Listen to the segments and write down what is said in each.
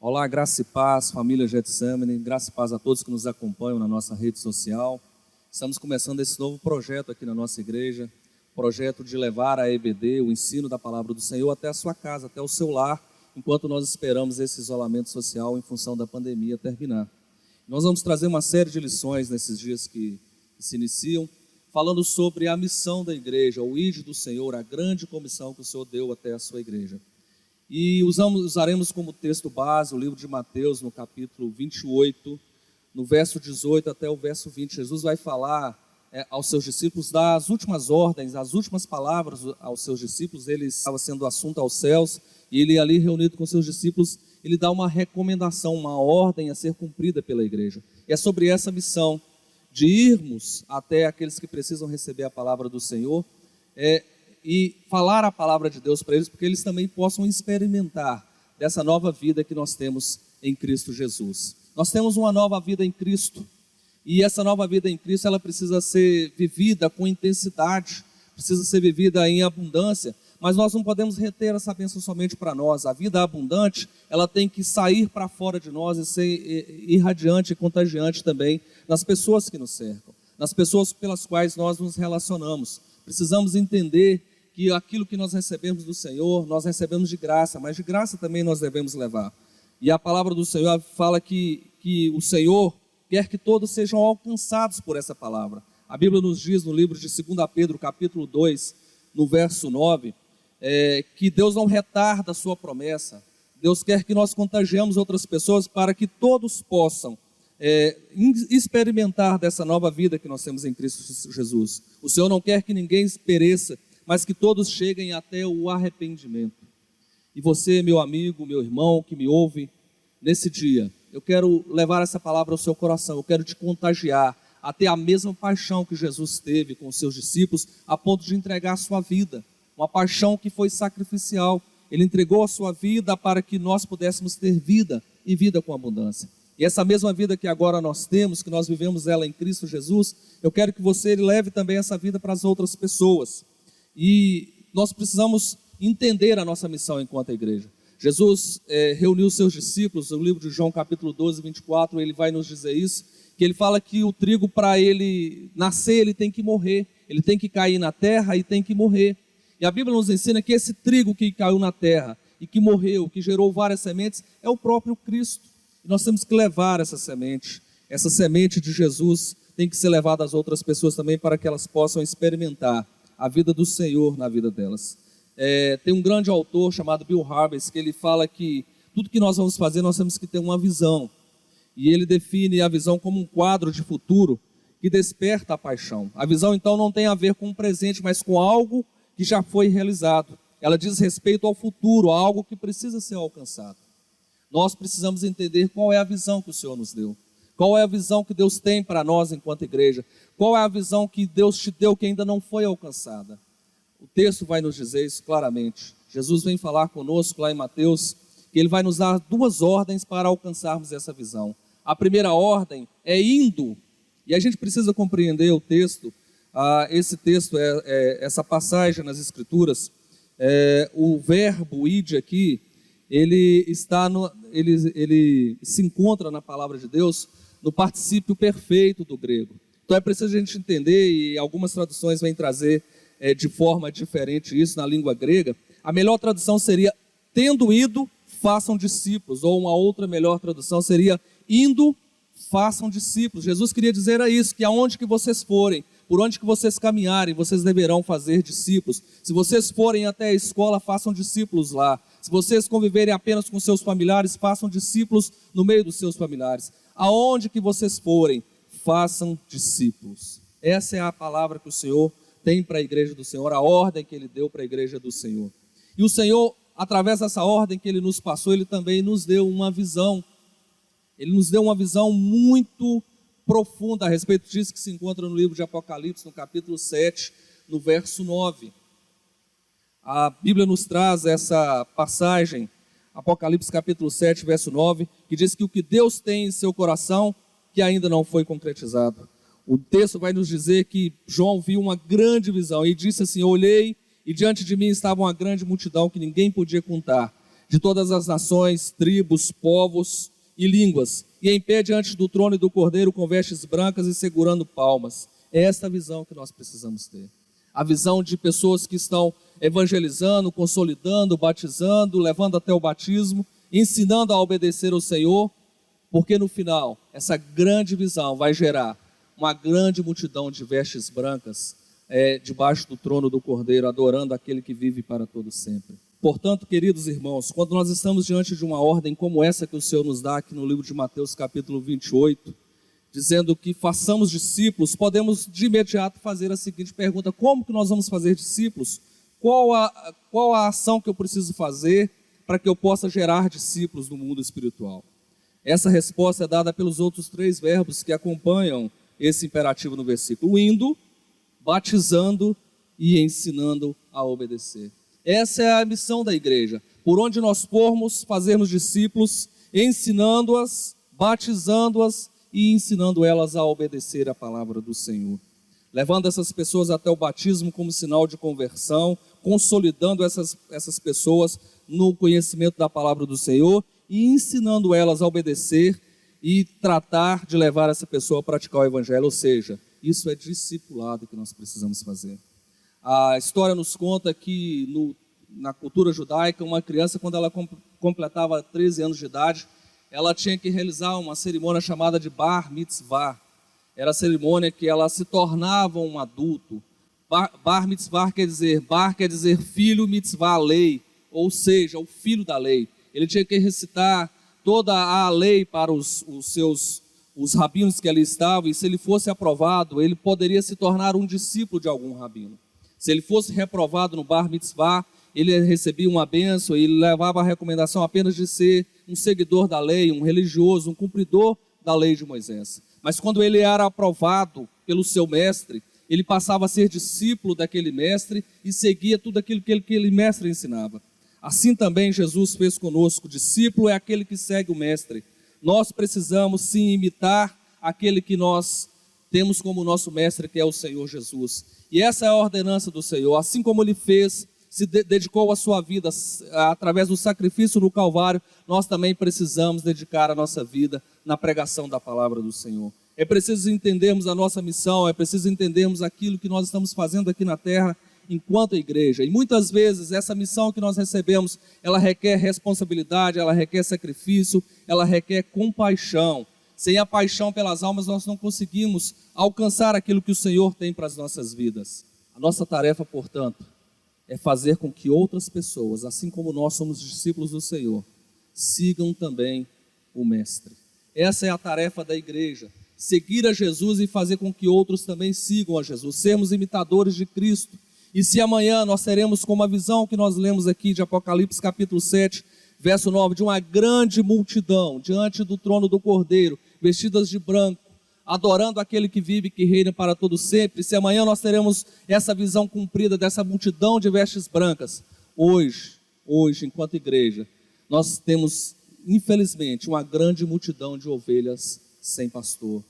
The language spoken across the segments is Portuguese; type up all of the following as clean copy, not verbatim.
Olá, graça e paz, família Getsemane, graça e paz a todos que nos acompanham na nossa rede social. Estamos começando esse novo projeto aqui na nossa igreja, projeto de levar a EBD, o ensino da palavra do Senhor, até a sua casa, até o seu lar, enquanto nós esperamos esse isolamento social em função da pandemia terminar. Nós vamos trazer uma série de lições nesses dias que se iniciam, falando sobre a missão da igreja, o ID do Senhor, a grande comissão que o Senhor deu até a sua igreja. E usaremos como texto base o livro de Mateus, no capítulo 28, no verso 18 até o verso 20. Jesus vai falar aos seus discípulos, dar as últimas ordens, as últimas palavras aos seus discípulos. Ele estava sendo assunto aos céus, e ele ali reunido com seus discípulos, ele dá uma recomendação, uma ordem a ser cumprida pela igreja. E é sobre essa missão de irmos até aqueles que precisam receber a palavra do Senhor, e falar a palavra de Deus para eles, porque eles também possam experimentar dessa nova vida que nós temos em Cristo Jesus. Nós temos uma nova vida em Cristo, e essa nova vida em Cristo, ela precisa ser vivida com intensidade, precisa ser vivida em abundância, mas nós não podemos reter essa bênção somente para nós. A vida abundante, ela tem que sair para fora de nós e ser irradiante e contagiante também nas pessoas que nos cercam, nas pessoas pelas quais nós nos relacionamos. Precisamos entender que aquilo que nós recebemos do Senhor, nós recebemos de graça, mas de graça também nós devemos levar. E a palavra do Senhor fala que o Senhor quer que todos sejam alcançados por essa palavra. A Bíblia nos diz no livro de 2 Pedro, capítulo 2, no verso 9, que Deus não retarda a sua promessa. Deus quer que nós contagiemos outras pessoas para que todos possam experimentar dessa nova vida que nós temos em Cristo Jesus. O Senhor não quer que ninguém pereça, mas que todos cheguem até o arrependimento. E você, meu amigo, meu irmão que me ouve nesse dia, eu quero levar essa palavra ao seu coração, eu quero te contagiar a ter a mesma paixão que Jesus teve com os seus discípulos, a ponto de entregar a sua vida, uma paixão que foi sacrificial. Ele entregou a sua vida para que nós pudéssemos ter vida e vida com abundância. E essa mesma vida que agora nós temos, que nós vivemos ela em Cristo Jesus, eu quero que você leve também essa vida para as outras pessoas. E nós precisamos entender a nossa missão enquanto igreja. Jesus reuniu os seus discípulos, no livro de João capítulo 12, 24, ele vai nos dizer isso, que ele fala que o trigo, para ele nascer, ele tem que morrer, ele tem que cair na terra e tem que morrer. E a Bíblia nos ensina que esse trigo que caiu na terra e que morreu, que gerou várias sementes, é o próprio Cristo. E nós temos que levar essa semente de Jesus tem que ser levada às outras pessoas também, para que elas possam experimentar a vida do Senhor na vida delas. Tem um grande autor chamado Bill Hybels, que ele fala que tudo que nós vamos fazer, nós temos que ter uma visão. E ele define a visão como um quadro de futuro que desperta a paixão. A visão, então, não tem a ver com o presente, mas com algo que já foi realizado. Ela diz respeito ao futuro, a algo que precisa ser alcançado. Nós precisamos entender qual é a visão que o Senhor nos deu. Qual é a visão que Deus tem para nós enquanto igreja? Qual é a visão que Deus te deu que ainda não foi alcançada? O texto vai nos dizer isso claramente. Jesus vem falar conosco lá em Mateus, que ele vai nos dar duas ordens para alcançarmos essa visão. A primeira ordem é indo, e a gente precisa compreender o texto. Esse texto, essa passagem nas Escrituras, o verbo ide aqui, ele se encontra na palavra de Deus no particípio perfeito do grego. Então é preciso a gente entender, e algumas traduções vêm trazer de forma diferente isso na língua grega. A melhor tradução seria: tendo ido, façam discípulos, ou uma outra melhor tradução seria: indo, façam discípulos. Jesus queria dizer isso, que aonde que vocês forem, por onde que vocês caminharem, vocês deverão fazer discípulos. Se vocês forem até a escola, façam discípulos lá. Se vocês conviverem apenas com seus familiares, façam discípulos no meio dos seus familiares. Aonde que vocês forem, façam discípulos. Essa é a palavra que o Senhor tem para a igreja do Senhor, a ordem que Ele deu para a igreja do Senhor. E o Senhor, através dessa ordem que Ele nos passou, Ele também nos deu uma visão. Ele nos deu uma visão muito profunda a respeito disso, que se encontra no livro de Apocalipse, no capítulo 7, no verso 9. A Bíblia nos traz essa passagem, Apocalipse capítulo 7, verso 9, que diz que o que Deus tem em seu coração, que ainda não foi concretizado. O texto vai nos dizer que João viu uma grande visão e disse assim: olhei e diante de mim estava uma grande multidão que ninguém podia contar, de todas as nações, tribos, povos e línguas, e em pé diante do trono e do Cordeiro com vestes brancas e segurando palmas. É esta a visão que nós precisamos ter. A visão de pessoas que estão evangelizando, consolidando, batizando, levando até o batismo, ensinando a obedecer ao Senhor, porque no final, essa grande visão vai gerar uma grande multidão de vestes brancas debaixo do trono do Cordeiro, adorando aquele que vive para todo sempre. Portanto, queridos irmãos, quando nós estamos diante de uma ordem como essa que o Senhor nos dá aqui no livro de Mateus capítulo 28, dizendo que façamos discípulos, podemos de imediato fazer a seguinte pergunta: como que nós vamos fazer discípulos? Qual a ação que eu preciso fazer para que eu possa gerar discípulos no mundo espiritual? Essa resposta é dada pelos outros 3 verbos que acompanham esse imperativo no versículo: indo, batizando e ensinando a obedecer. Essa é a missão da igreja. Por onde nós formos, fazermos discípulos, ensinando-as, batizando-as e ensinando elas a obedecer a palavra do Senhor. Levando essas pessoas até o batismo como sinal de conversão, consolidando essas pessoas no conhecimento da palavra do Senhor e ensinando elas a obedecer e tratar de levar essa pessoa a praticar o evangelho. Ou seja, isso é discipulado que nós precisamos fazer. A história nos conta que na cultura judaica, uma criança, quando ela completava 13 anos de idade, ela tinha que realizar uma cerimônia chamada de Bar Mitzvah. Era a cerimônia que ela se tornava um adulto. Bar Mitzvah quer dizer filho, mitzvah, lei, ou seja, o filho da lei. Ele tinha que recitar toda a lei para os rabinos que ali estavam, e se ele fosse aprovado, ele poderia se tornar um discípulo de algum rabino. Se ele fosse reprovado no Bar Mitzvah, ele recebia uma bênção e levava a recomendação apenas de ser um seguidor da lei, um religioso, um cumpridor da lei de Moisés. Mas quando ele era aprovado pelo seu mestre, ele passava a ser discípulo daquele mestre e seguia tudo aquilo que aquele mestre ensinava. Assim também Jesus fez conosco. Discípulo é aquele que segue o mestre. Nós precisamos sim imitar aquele que nós temos como nosso mestre, que é o Senhor Jesus. E essa é a ordenança do Senhor. Assim como ele fez, se dedicou a sua vida através do sacrifício no Calvário, nós também precisamos dedicar a nossa vida na pregação da palavra do Senhor. É preciso entendermos a nossa missão, é preciso entendermos aquilo que nós estamos fazendo aqui na terra enquanto igreja. E muitas vezes essa missão que nós recebemos, ela requer responsabilidade, ela requer sacrifício, ela requer compaixão. Sem a paixão pelas almas, nós não conseguimos alcançar aquilo que o Senhor tem para as nossas vidas. A nossa tarefa, portanto, é fazer com que outras pessoas, assim como nós somos discípulos do Senhor, sigam também o Mestre. Essa é a tarefa da igreja: seguir a Jesus e fazer com que outros também sigam a Jesus, sermos imitadores de Cristo. E se amanhã nós teremos como a visão que nós lemos aqui de Apocalipse capítulo 7, verso 9, de uma grande multidão diante do trono do Cordeiro, vestidas de branco, adorando aquele que vive e que reina para todo sempre, se amanhã nós teremos essa visão cumprida dessa multidão de vestes brancas, hoje, enquanto igreja, nós temos, infelizmente, uma grande multidão de ovelhas sem pastor.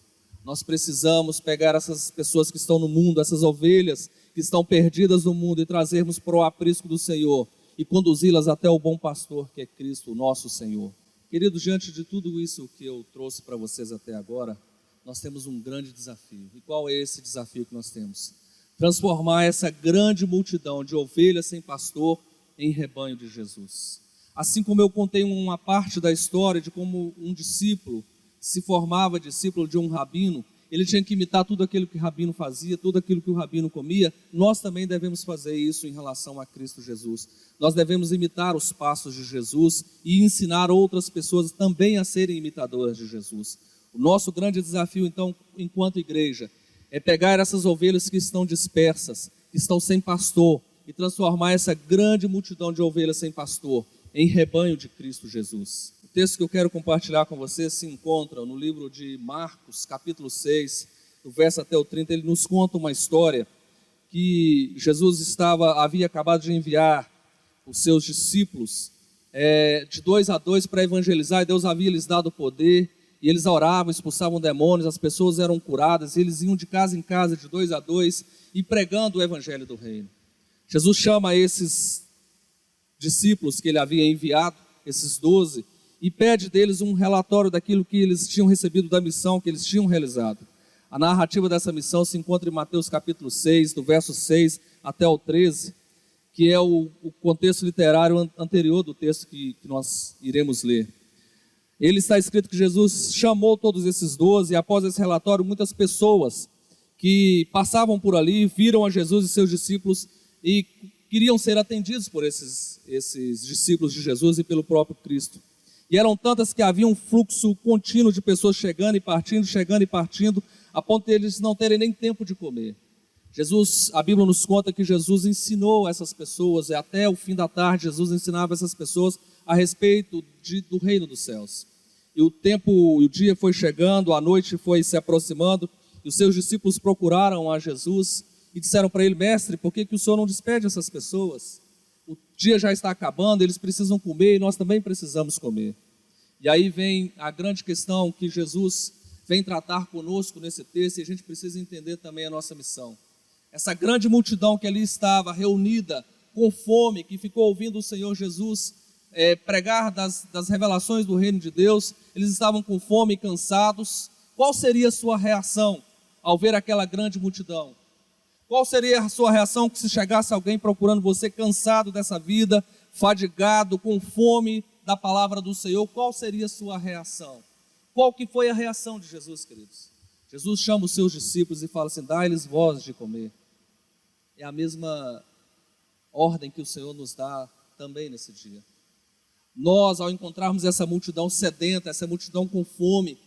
Nós precisamos pegar essas pessoas que estão no mundo, essas ovelhas que estão perdidas no mundo, e trazermos para o aprisco do Senhor e conduzi-las até o bom pastor, que é Cristo, o nosso Senhor. Queridos, diante de tudo isso que eu trouxe para vocês até agora, nós temos um grande desafio. E qual é esse desafio que nós temos? Transformar essa grande multidão de ovelhas sem pastor em rebanho de Jesus. Assim como eu contei uma parte da história de como um discípulo se formava discípulo de um rabino, ele tinha que imitar tudo aquilo que o rabino fazia, tudo aquilo que o rabino comia. Nós também devemos fazer isso em relação a Cristo Jesus. Nós devemos imitar os passos de Jesus e ensinar outras pessoas também a serem imitadoras de Jesus. O nosso grande desafio, então, enquanto igreja, é pegar essas ovelhas que estão dispersas, que estão sem pastor, e transformar essa grande multidão de ovelhas sem pastor em rebanho de Cristo Jesus. O texto que eu quero compartilhar com vocês se encontra no livro de Marcos, capítulo 6, do verso até o 30. Ele nos conta uma história que Jesus havia acabado de enviar os seus discípulos de 2 a 2 para evangelizar, e Deus havia lhes dado poder, e eles oravam, expulsavam demônios, as pessoas eram curadas, e eles iam de casa em casa, de 2 a 2, e pregando o evangelho do reino. Jesus chama esses discípulos que ele havia enviado esses 12 e pede deles um relatório daquilo que eles tinham recebido, da missão que eles tinham realizado. A narrativa dessa missão se encontra em Mateus capítulo 6, do verso 6 até o 13, que é o contexto literário anterior do texto que nós iremos ler. Ele está escrito que Jesus chamou todos esses 12 e após esse relatório, muitas pessoas que passavam por ali viram a Jesus e seus discípulos e queriam ser atendidos por esses discípulos de Jesus e pelo próprio Cristo. E eram tantas que havia um fluxo contínuo de pessoas chegando e partindo, a ponto de eles não terem nem tempo de comer. A Bíblia nos conta que Jesus ensinou essas pessoas, e até o fim da tarde Jesus ensinava essas pessoas a respeito do reino dos céus. E o dia foi chegando, a noite foi se aproximando, e os seus discípulos procuraram a Jesus e disseram para ele: mestre, por que o Senhor não despede essas pessoas? O dia já está acabando, eles precisam comer e nós também precisamos comer. E aí vem a grande questão que Jesus vem tratar conosco nesse texto, e a gente precisa entender também a nossa missão. Essa grande multidão que ali estava reunida com fome, que ficou ouvindo o Senhor Jesus pregar das revelações do reino de Deus, eles estavam com fome e cansados. Qual seria a sua reação ao ver aquela grande multidão? Qual seria a sua reação se chegasse alguém procurando você cansado dessa vida, fadigado, com fome da palavra do Senhor? Qual seria a sua reação? Qual que foi a reação de Jesus, queridos? Jesus chama os seus discípulos e fala assim: dá-lhes voz de comer. É a mesma ordem que o Senhor nos dá também nesse dia. Nós, ao encontrarmos essa multidão sedenta, essa multidão com fome,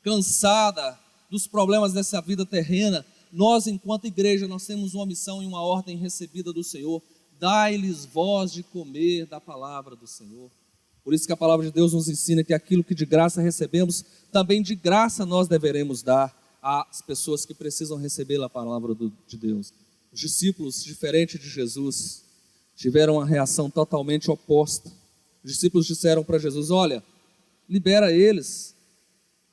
cansada dos problemas dessa vida terrena, nós, enquanto igreja, nós temos uma missão e uma ordem recebida do Senhor: dai-lhes voz de comer da palavra do Senhor. Por isso que a palavra de Deus nos ensina que aquilo que de graça recebemos, também de graça nós deveremos dar às pessoas que precisam receber a palavra de Deus. Os discípulos, diferente de Jesus, tiveram uma reação totalmente oposta. Os discípulos disseram para Jesus: olha, libera eles,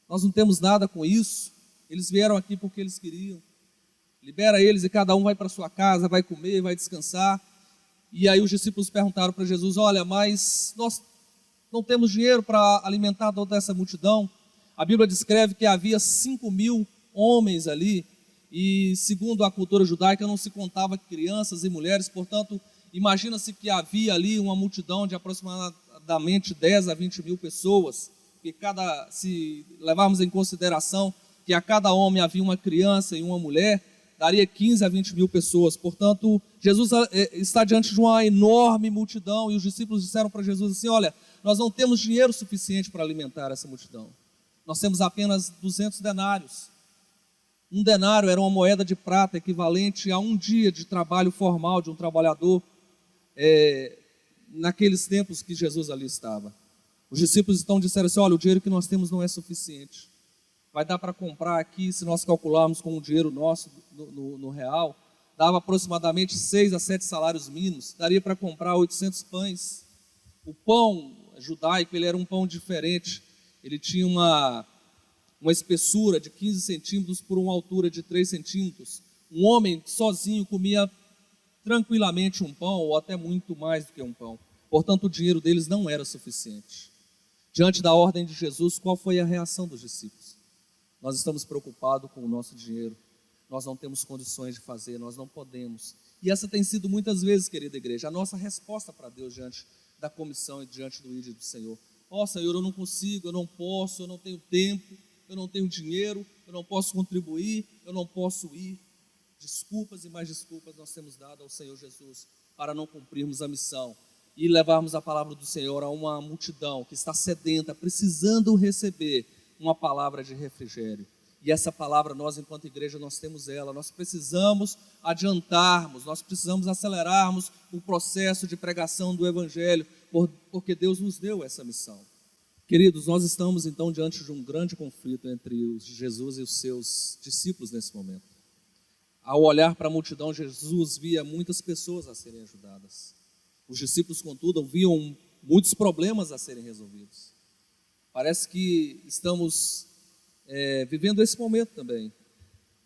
nós não temos nada com isso, eles vieram aqui porque eles queriam. Libera eles e cada um vai para sua casa, vai comer, vai descansar. E aí os discípulos perguntaram para Jesus: olha, mas nós não temos dinheiro para alimentar toda essa multidão. A Bíblia descreve que havia 5.000 homens ali, e segundo a cultura judaica não se contava crianças e mulheres, portanto, imagina-se que havia ali uma multidão de aproximadamente 10 a 20 mil pessoas, que se levarmos em consideração que a cada homem havia uma criança e uma mulher, daria 15 a 20 mil pessoas. Portanto, Jesus está diante de uma enorme multidão, e os discípulos disseram para Jesus assim: olha, nós não temos dinheiro suficiente para alimentar essa multidão. Nós temos apenas 200 denários. Um denário era uma moeda de prata equivalente a um dia de trabalho formal de um trabalhador, naqueles tempos que Jesus ali estava. Os discípulos então disseram assim: olha, o dinheiro que nós temos não é suficiente. Vai dar para comprar aqui, se nós calcularmos com o dinheiro nosso no real, dava aproximadamente 6 a 7 salários mínimos, daria para comprar 800 pães. O pão judaico, ele era um pão diferente, ele tinha uma espessura de 15 centímetros por uma altura de 3 centímetros. Um homem sozinho comia tranquilamente um pão, ou até muito mais do que um pão. Portanto, o dinheiro deles não era suficiente. Diante da ordem de Jesus, qual foi a reação dos discípulos? Nós estamos preocupados com o nosso dinheiro, nós não temos condições de fazer, nós não podemos. E essa tem sido muitas vezes, querida igreja, a nossa resposta para Deus diante da comissão e diante do ídolo do Senhor. Ó Senhor, eu não consigo, eu não posso, eu não tenho tempo, eu não tenho dinheiro, eu não posso contribuir, eu não posso ir. Desculpas e mais desculpas nós temos dado ao Senhor Jesus para não cumprirmos a missão e levarmos a palavra do Senhor a uma multidão que está sedenta, precisando receber uma palavra de refrigério. E essa palavra, nós enquanto igreja, nós temos ela. Nós precisamos adiantarmos, nós precisamos acelerarmos o processo de pregação do Evangelho, porque Deus nos deu essa missão. Queridos, nós estamos então diante de um grande conflito entre Jesus e os seus discípulos nesse momento. Ao olhar para a multidão, Jesus via muitas pessoas a serem ajudadas. Os discípulos, contudo, viam muitos problemas a serem resolvidos. Parece que estamos vivendo esse momento também.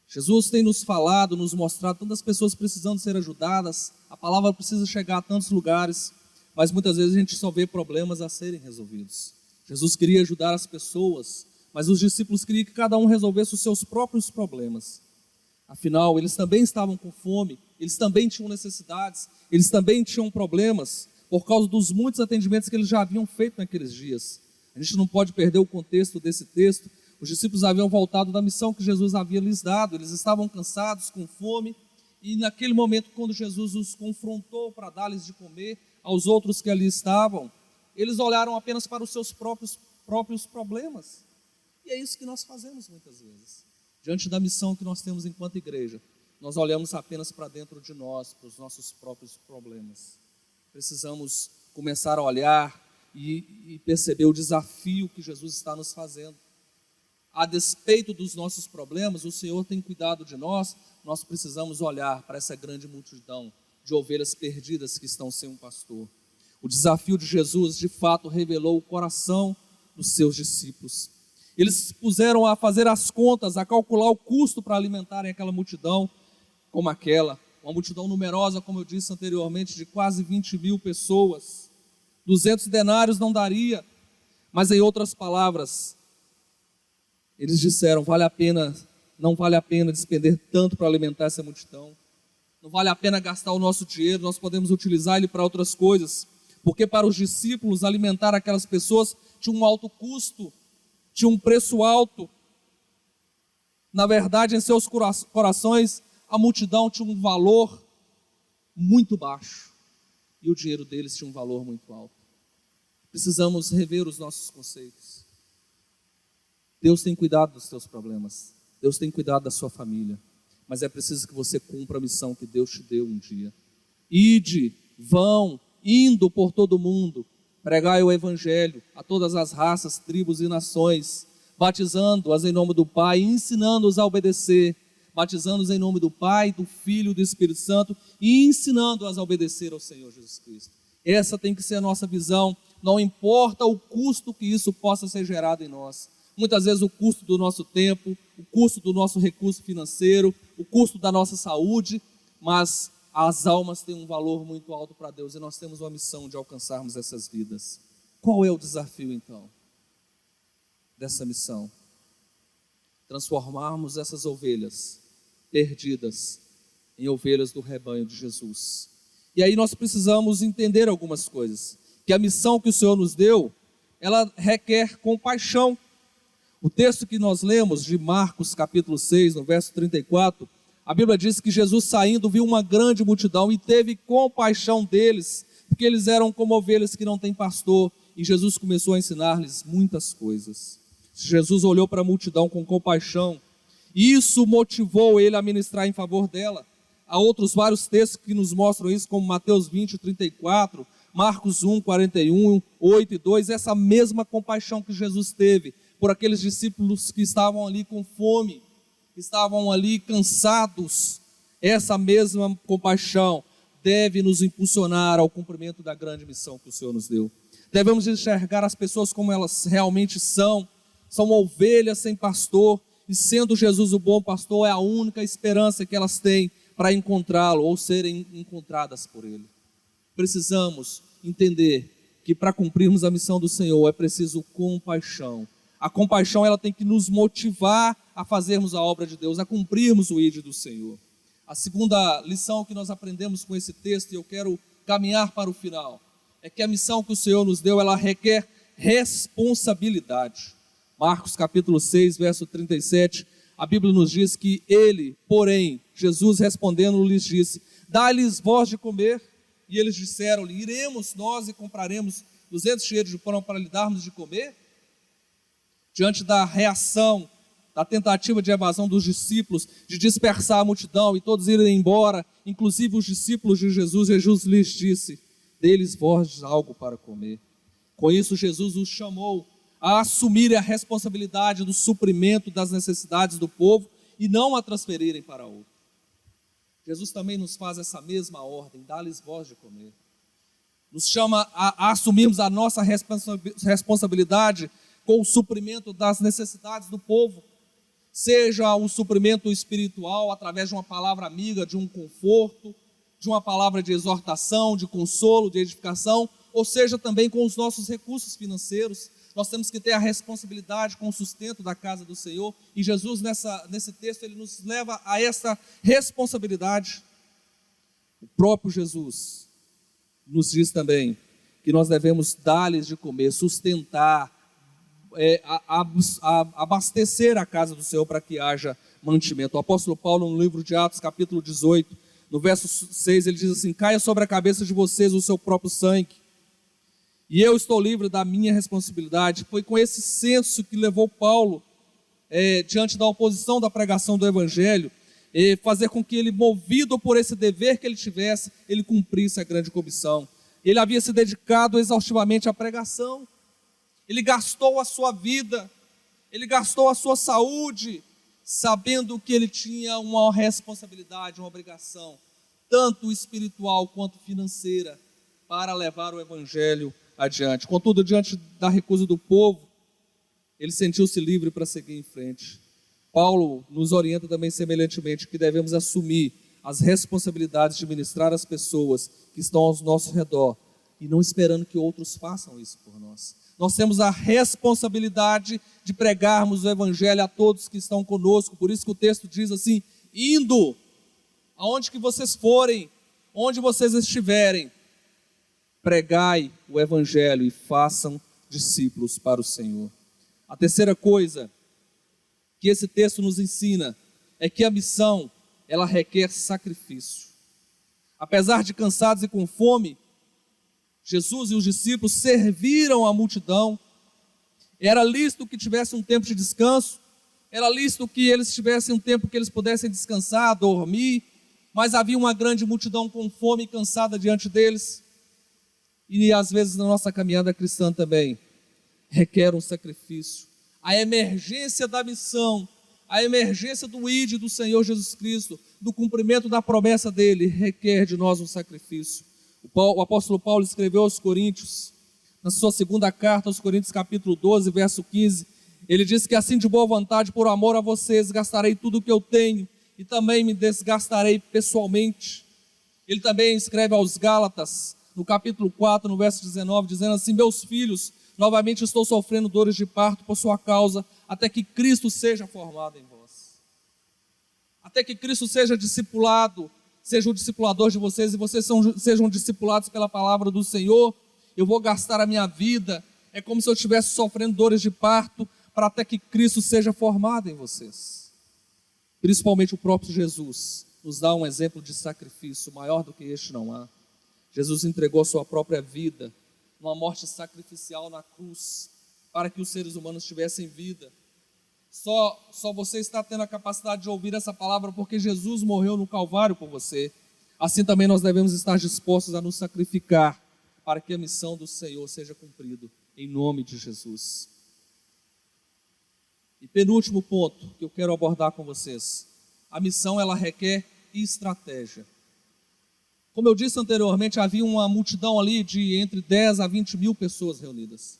Jesus tem nos falado, nos mostrado tantas pessoas precisando ser ajudadas, a palavra precisa chegar a tantos lugares, mas muitas vezes a gente só vê problemas a serem resolvidos. Jesus queria ajudar as pessoas, mas os discípulos queriam que cada um resolvesse os seus próprios problemas. Afinal, eles também estavam com fome, eles também tinham necessidades, eles também tinham problemas, por causa dos muitos atendimentos que eles já haviam feito naqueles dias. A gente não pode perder o contexto desse texto. Os discípulos haviam voltado da missão que Jesus havia lhes dado, eles estavam cansados, com fome, e naquele momento, quando Jesus os confrontou para dar-lhes de comer aos outros que ali estavam, eles olharam apenas para os seus próprios problemas. E é isso que nós fazemos muitas vezes. Diante da missão que nós temos enquanto igreja, nós olhamos apenas para dentro de nós, para os nossos próprios problemas. Precisamos começar a olhar e perceber o desafio que Jesus está nos fazendo. A despeito dos nossos problemas, o Senhor tem cuidado de nós, nós precisamos olhar para essa grande multidão de ovelhas perdidas que estão sem um pastor. O desafio de Jesus, de fato, revelou o coração dos seus discípulos. Eles puseram a fazer as contas, a calcular o custo para alimentarem aquela multidão como aquela. Uma multidão numerosa, como eu disse anteriormente, de quase 20 mil pessoas. 200 denários não daria, mas em outras palavras, eles disseram, não vale a pena despender tanto para alimentar essa multidão. Não vale a pena gastar o nosso dinheiro, nós podemos utilizar ele para outras coisas. Porque para os discípulos, alimentar aquelas pessoas tinha um alto custo, tinha um preço alto. Na verdade, em seus corações, a multidão tinha um valor muito baixo. E o dinheiro deles tinha um valor muito alto. Precisamos rever os nossos conceitos. Deus tem cuidado dos seus problemas. Deus tem cuidado da sua família. Mas é preciso que você cumpra a missão que Deus te deu um dia. Ide, vão, indo por todo o mundo, pregai o evangelho a todas as raças, tribos e nações, batizando-as em nome do Pai, ensinando-os a obedecer, batizando-os em nome do Pai, do Filho e do Espírito Santo e ensinando-as a obedecer ao Senhor Jesus Cristo. Essa tem que ser a nossa visão, não importa o custo que isso possa ser gerado em nós. Muitas vezes o custo do nosso tempo, o custo do nosso recurso financeiro, o custo da nossa saúde, mas as almas têm um valor muito alto para Deus e nós temos uma missão de alcançarmos essas vidas. Qual é o desafio então dessa missão? Transformarmos essas ovelhas perdidas em ovelhas do rebanho de Jesus. E aí nós precisamos entender algumas coisas, que a missão que o Senhor nos deu, ela requer compaixão. O texto que nós lemos de Marcos capítulo 6, no verso 34, a Bíblia diz que Jesus saindo viu uma grande multidão e teve compaixão deles, porque eles eram como ovelhas que não têm pastor, e Jesus começou a ensinar-lhes muitas coisas. Jesus olhou para a multidão com compaixão, e isso motivou ele a ministrar em favor dela. Há outros vários textos que nos mostram isso, como Mateus 20, 34, Marcos 1, 41, 8 e 2, essa mesma compaixão que Jesus teve por aqueles discípulos que estavam ali com fome, que estavam ali cansados. Essa mesma compaixão deve nos impulsionar ao cumprimento da grande missão que o Senhor nos deu. Devemos enxergar as pessoas como elas realmente são ovelhas sem pastor, e sendo Jesus o bom pastor, é a única esperança que elas têm para encontrá-lo ou serem encontradas por ele. Precisamos entender que para cumprirmos a missão do Senhor é preciso compaixão. A compaixão ela tem que nos motivar a fazermos a obra de Deus, a cumprirmos o ID do Senhor. A segunda lição que nós aprendemos com esse texto, e eu quero caminhar para o final, é que a missão que o Senhor nos deu, ela requer responsabilidade. Marcos capítulo 6, verso 37, a Bíblia nos diz que ele, porém, Jesus respondendo lhes disse, dá-lhes vós de comer. E eles disseram-lhe, iremos nós e compraremos 200 cheiros de pão para lhe darmos de comer? Diante da reação, da tentativa de evasão dos discípulos, de dispersar a multidão e todos irem embora, inclusive os discípulos de Jesus, Jesus lhes disse, dê-lhes vós algo para comer. Com isso, Jesus os chamou a assumirem a responsabilidade do suprimento das necessidades do povo e não a transferirem para outro. Jesus também nos faz essa mesma ordem, dá-lhes vós de comer. Nos chama a assumirmos a nossa responsabilidade com o suprimento das necessidades do povo, seja o suprimento espiritual através de uma palavra amiga, de um conforto, de uma palavra de exortação, de consolo, de edificação, ou seja, também com os nossos recursos financeiros. Nós temos que ter a responsabilidade com o sustento da casa do Senhor, e Jesus nesse texto, ele nos leva a essa responsabilidade. O próprio Jesus nos diz também que nós devemos dar-lhes de comer, sustentar, abastecer a casa do Senhor para que haja mantimento. O apóstolo Paulo, no livro de Atos, capítulo 18, no verso 6, ele diz assim: caia sobre a cabeça de vocês o seu próprio sangue, e eu estou livre da minha responsabilidade. Foi com esse senso que levou Paulo, diante da oposição da pregação do Evangelho, fazer com que ele, movido por esse dever que ele tivesse, ele cumprisse a grande comissão. Ele havia se dedicado exaustivamente à pregação, ele gastou a sua vida, ele gastou a sua saúde, sabendo que ele tinha uma responsabilidade, uma obrigação, tanto espiritual quanto financeira, para levar o Evangelho adiante. Contudo, diante da recusa do povo, ele sentiu-se livre para seguir em frente. Paulo nos orienta também semelhantemente que devemos assumir as responsabilidades de ministrar às pessoas que estão ao nosso redor, e não esperando que outros façam isso por nós. Nós temos a responsabilidade de pregarmos o Evangelho a todos que estão conosco. Por isso que o texto diz assim: indo, aonde que vocês forem, onde vocês estiverem, pregai o Evangelho e façam discípulos para o Senhor. A terceira coisa que esse texto nos ensina é que a missão, ela requer sacrifício. Apesar de cansados e com fome, Jesus e os discípulos serviram a multidão. Era lícito que tivesse um tempo de descanso, era lícito que eles tivessem um tempo que eles pudessem descansar, dormir, mas havia uma grande multidão com fome e cansada diante deles. E às vezes na nossa caminhada cristã também requer um sacrifício. A emergência da missão, a emergência do ID do Senhor Jesus Cristo, do cumprimento da promessa dele, requer de nós um sacrifício. O apóstolo Paulo escreveu aos Coríntios, na sua segunda carta aos Coríntios, capítulo 12, verso 15, ele diz que assim de boa vontade, por amor a vocês, gastarei tudo o que eu tenho, e também me desgastarei pessoalmente. Ele também escreve aos Gálatas, no capítulo 4, no verso 19, dizendo assim: meus filhos, novamente estou sofrendo dores de parto por sua causa, até que Cristo seja formado em vós. Até que Cristo seja discipulado, seja o discipulador de vocês, e vocês sejam discipulados pela palavra do Senhor. Eu vou gastar a minha vida, é como se eu estivesse sofrendo dores de parto, para até que Cristo seja formado em vocês. Principalmente o próprio Jesus nos dá um exemplo de sacrifício, maior do que este não há. Jesus entregou a sua própria vida, uma morte sacrificial na cruz, para que os seres humanos tivessem vida. Só você está tendo a capacidade de ouvir essa palavra porque Jesus morreu no Calvário por você. Assim também nós devemos estar dispostos a nos sacrificar para que a missão do Senhor seja cumprida, em nome de Jesus. E penúltimo ponto que eu quero abordar com vocês: a missão, ela requer estratégia. Como eu disse anteriormente, havia uma multidão ali de entre 10 a 20 mil pessoas reunidas.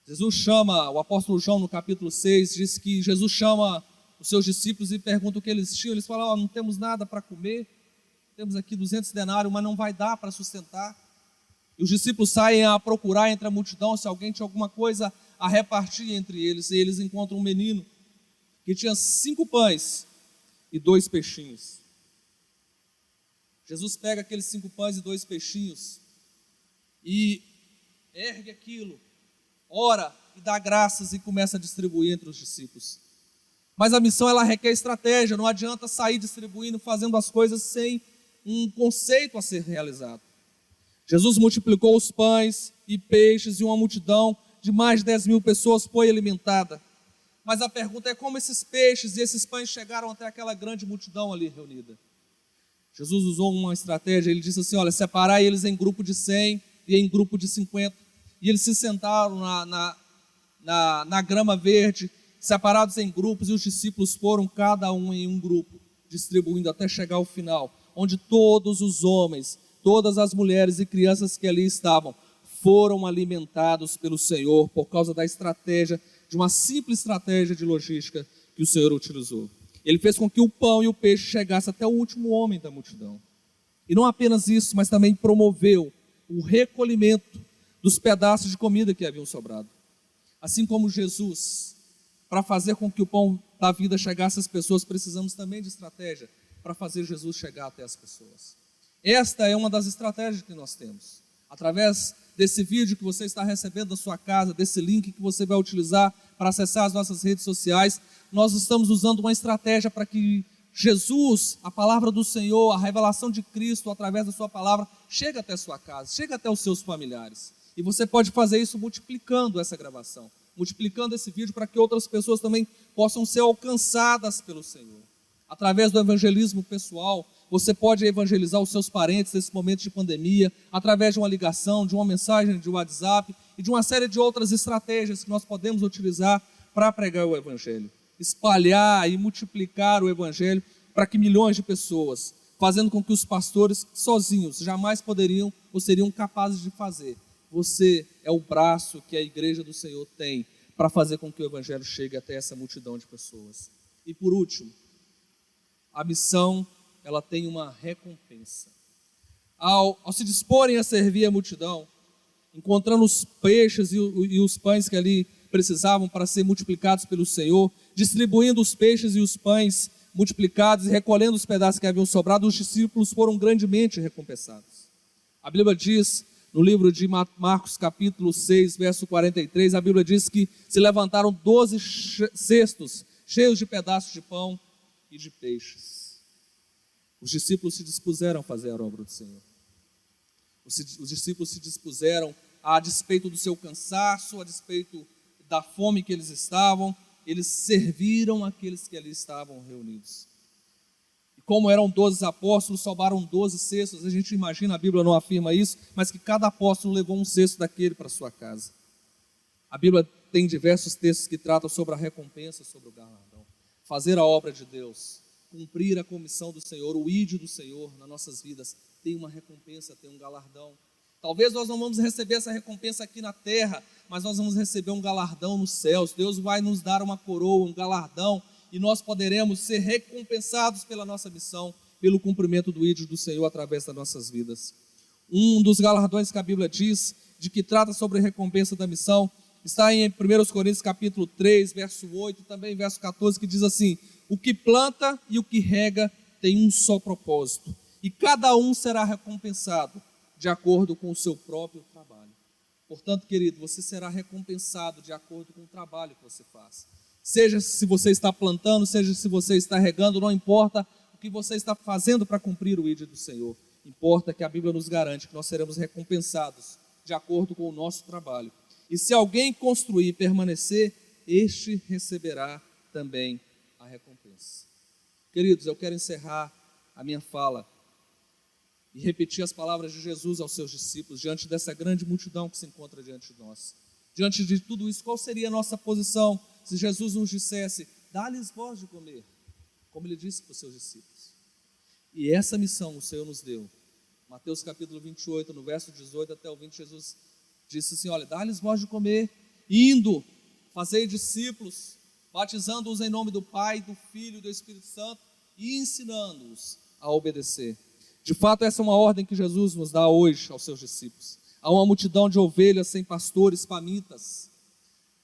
Jesus chama, o apóstolo João no capítulo 6, diz que Jesus chama os seus discípulos e pergunta o que eles tinham. Eles falam: não temos nada para comer, temos aqui 200 denários, mas não vai dar para sustentar. E os discípulos saem a procurar entre a multidão se alguém tinha alguma coisa a repartir entre eles. E eles encontram um menino que tinha 5 pães e 2 peixinhos. Jesus pega aqueles 5 pães e 2 peixinhos e ergue aquilo, ora e dá graças e começa a distribuir entre os discípulos. Mas a missão, ela requer estratégia. Não adianta sair distribuindo, fazendo as coisas sem um conceito a ser realizado. Jesus multiplicou os pães e peixes, e uma multidão de mais de 10 mil pessoas foi alimentada. Mas a pergunta é: como esses peixes e esses pães chegaram até aquela grande multidão ali reunida? Jesus usou uma estratégia. Ele disse assim: olha, separai eles em grupo de 100 e em grupo de 50. E eles se sentaram na grama verde, separados em grupos, e os discípulos foram cada um em um grupo, distribuindo até chegar ao final, onde todos os homens, todas as mulheres e crianças que ali estavam, foram alimentados pelo Senhor, por causa da estratégia, de uma simples estratégia de logística que o Senhor utilizou. Ele fez com que o pão e o peixe chegassem até o último homem da multidão. E não apenas isso, mas também promoveu o recolhimento dos pedaços de comida que haviam sobrado. Assim como Jesus, para fazer com que o pão da vida chegasse às pessoas, precisamos também de estratégia para fazer Jesus chegar até as pessoas. Esta é uma das estratégias que nós temos. Através desse vídeo que você está recebendo da sua casa, desse link que você vai utilizar para acessar as nossas redes sociais, nós estamos usando uma estratégia para que Jesus, a palavra do Senhor, a revelação de Cristo através da sua palavra, chegue até a sua casa, chegue até os seus familiares. E você pode fazer isso multiplicando essa gravação, multiplicando esse vídeo para que outras pessoas também possam ser alcançadas pelo Senhor. Através do evangelismo pessoal, você pode evangelizar os seus parentes nesse momento de pandemia, através de uma ligação, de uma mensagem de WhatsApp e de uma série de outras estratégias que nós podemos utilizar para pregar o evangelho. Espalhar e multiplicar o evangelho para que milhões de pessoas, fazendo com que os pastores sozinhos jamais poderiam ou seriam capazes de fazer. Você é o braço que a igreja do Senhor tem para fazer com que o evangelho chegue até essa multidão de pessoas. E por último, a missão, ela tem uma recompensa. Ao se disporem a servir a multidão, encontrando os peixes e os pães que ali precisavam para ser multiplicados pelo Senhor, distribuindo os peixes e os pães multiplicados e recolhendo os pedaços que haviam sobrado, os discípulos foram grandemente recompensados. A Bíblia diz, no livro de Marcos capítulo 6, verso 43, a Bíblia diz que se levantaram 12 cestos cheios de pedaços de pão e de peixes. Os discípulos se dispuseram a fazer a obra do Senhor. Os discípulos se dispuseram, a despeito do seu cansaço, a despeito da fome que eles estavam, eles serviram aqueles que ali estavam reunidos. E como eram 12 apóstolos, sobraram 12 cestos. A gente imagina, a Bíblia não afirma isso, mas que cada apóstolo levou um cesto daquele para sua casa. A Bíblia tem diversos textos que tratam sobre a recompensa, sobre o galardão. Fazer a obra de Deus, cumprir a comissão do Senhor, o ídio do Senhor nas nossas vidas, tem uma recompensa, tem um galardão. Talvez nós não vamos receber essa recompensa aqui na terra, mas nós vamos receber um galardão nos céus. Deus vai nos dar uma coroa, um galardão, e nós poderemos ser recompensados pela nossa missão, pelo cumprimento do ídio do Senhor através das nossas vidas. Um dos galardões que a Bíblia diz, de que trata sobre a recompensa da missão, está em 1 Coríntios capítulo 3, verso 8, também verso 14, que diz assim: o que planta e o que rega tem um só propósito, e cada um será recompensado de acordo com o seu próprio trabalho. Portanto, querido, você será recompensado de acordo com o trabalho que você faz. Seja se você está plantando, seja se você está regando, não importa o que você está fazendo para cumprir o ídio do Senhor. Importa que a Bíblia nos garante que nós seremos recompensados de acordo com o nosso trabalho. E se alguém construir e permanecer, este receberá também a recompensa. Queridos, eu quero encerrar a minha fala e repetir as palavras de Jesus aos seus discípulos, diante dessa grande multidão que se encontra diante de nós. Diante de tudo isso, qual seria a nossa posição se Jesus nos dissesse: dá-lhes voz de comer, como ele disse para os seus discípulos? E essa missão o Senhor nos deu. Mateus capítulo 28, no verso 18 até o 20, Jesus disse assim: olha, dá-lhes voz de comer, indo, fazei discípulos, batizando-os em nome do Pai, do Filho e do Espírito Santo e ensinando-os a obedecer. De fato, essa é uma ordem que Jesus nos dá hoje aos seus discípulos. Há uma multidão de ovelhas sem pastores, famintas,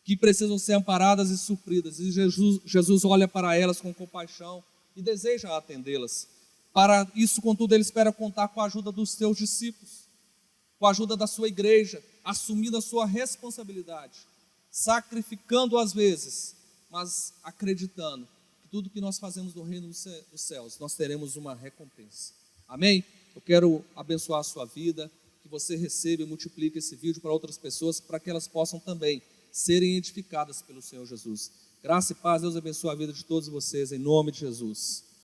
que precisam ser amparadas e supridas. E Jesus olha para elas com compaixão e deseja atendê-las. Para isso, contudo, ele espera contar com a ajuda dos seus discípulos, com a ajuda da sua igreja, assumindo a sua responsabilidade, sacrificando às vezes, mas acreditando que tudo que nós fazemos no reino dos céus, nós teremos uma recompensa. Amém? Eu quero abençoar a sua vida, que você receba e multiplique esse vídeo para outras pessoas, para que elas possam também serem edificadas pelo Senhor Jesus. Graça e paz, Deus abençoe a vida de todos vocês, em nome de Jesus.